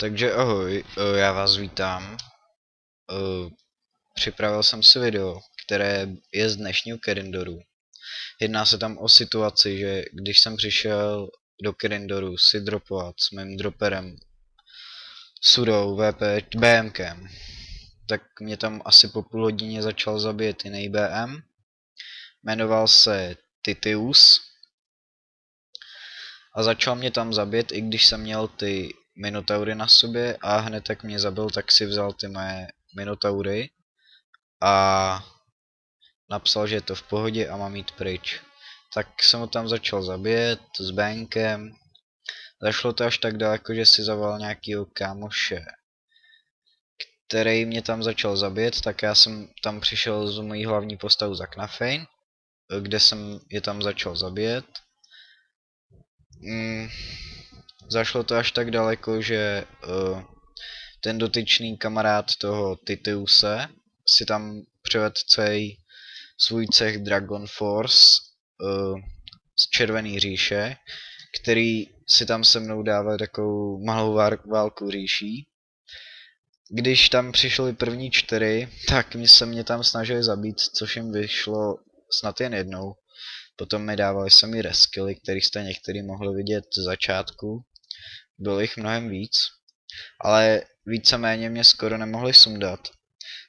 Takže ahoj, já vás vítám. Připravil jsem si video, které je z dnešního Kirindoru. Jedná se tam o situaci, že když jsem přišel do Kirindoru si dropovat s mým droperem Sudou VP BMkem, tak mě tam asi po půl hodině začal zabít jiný BM. Jmenoval se Titius a začal mě tam zabít, i když jsem měl ty minotaury na sobě, a hned jak mě zabil, tak si vzal ty moje minotaury a napsal, že je to v pohodě a mám jít pryč. Tak jsem ho tam začal zabít s bankem. Zašlo to až tak daleko, že si zavolal nějakýho kámoše, který mě tam začal zabít, tak já jsem tam přišel z mojí hlavní postavu za Knafein, kde jsem je tam začal zabít. Zašlo to až tak daleko, že ten dotyčný kamarád toho Titiuse si tam převedl celý svůj cech Dragon Force z Červený říše, který si tam se mnou dával takovou malou válku říší. Když tam přišli první 4, tak se mě tam snažili zabít, což jim vyšlo snad jen jednou. Potom mi dávali sami reskilly, který jste některý mohli vidět z začátku. Bylo jich mnohem víc, ale víceméně mě skoro nemohli sundat.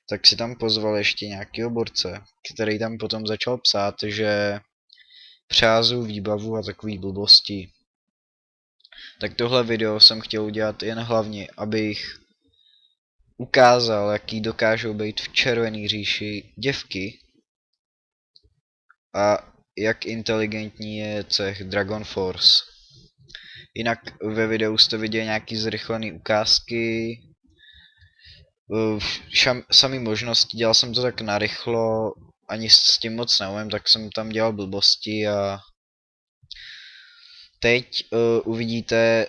Tak si tam pozval ještě nějakýho borce, který tam potom začal psát, že přázu výbavu a takový blbosti. Tak tohle video jsem chtěl udělat jen hlavně, abych ukázal, jaký dokážou být v Červený říši děvky a jak inteligentní je cech Dragon Force. Jinak ve videu jste viděli nějaký zrychlený ukázky, samý možnosti, dělal jsem to tak narychlo, ani s tím moc neumím, tak jsem tam dělal blbosti a teď uvidíte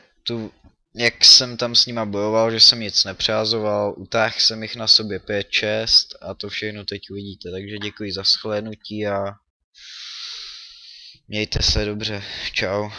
jak jsem tam s nima bojoval, že jsem nic nepřázoval, utáhl jsem jich na sobě 5-6 a to všechno teď uvidíte, takže děkuji za shlédnutí a mějte se dobře, čau.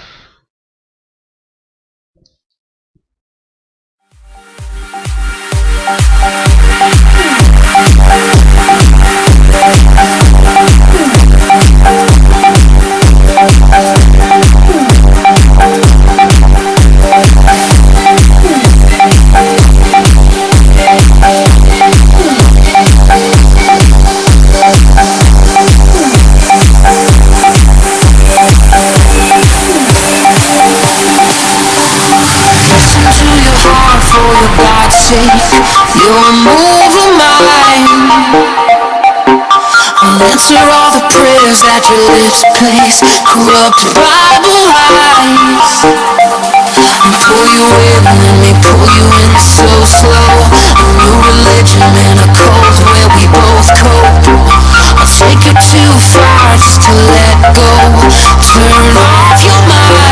You are moving mine. I'll answer all the prayers that your lips place. Corrupt Bible lies. And pull you in, let me pull you in so slow. A new religion and a cult where we both cope. I'll take you too far just to let go. Turn off your mind.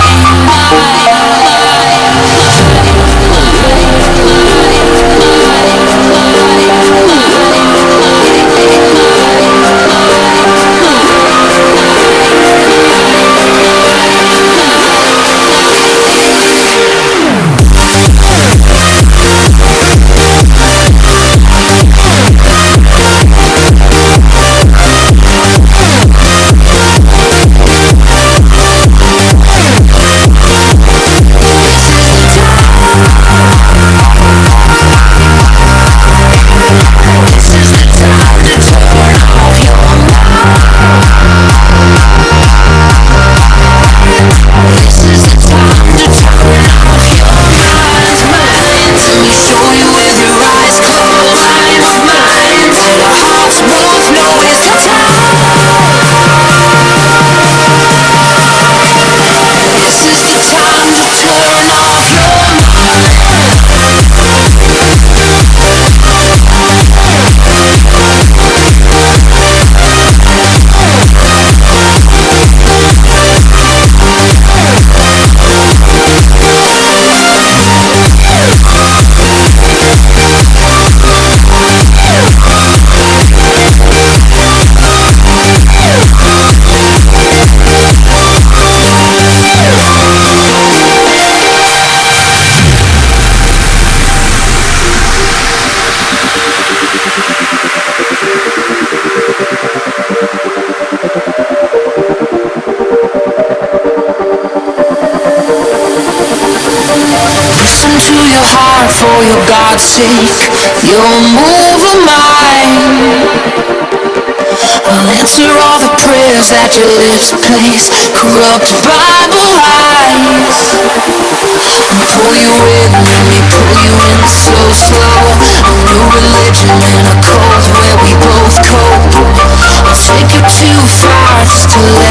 Listen to your heart for your God's sake. You'll move a mind. I'll answer all the prayers that your lips place. Corrupt Bible lies. I'll pull you in, let me pull you in so slow. A new religion in a cold where we both cope. I'll take you too far just to let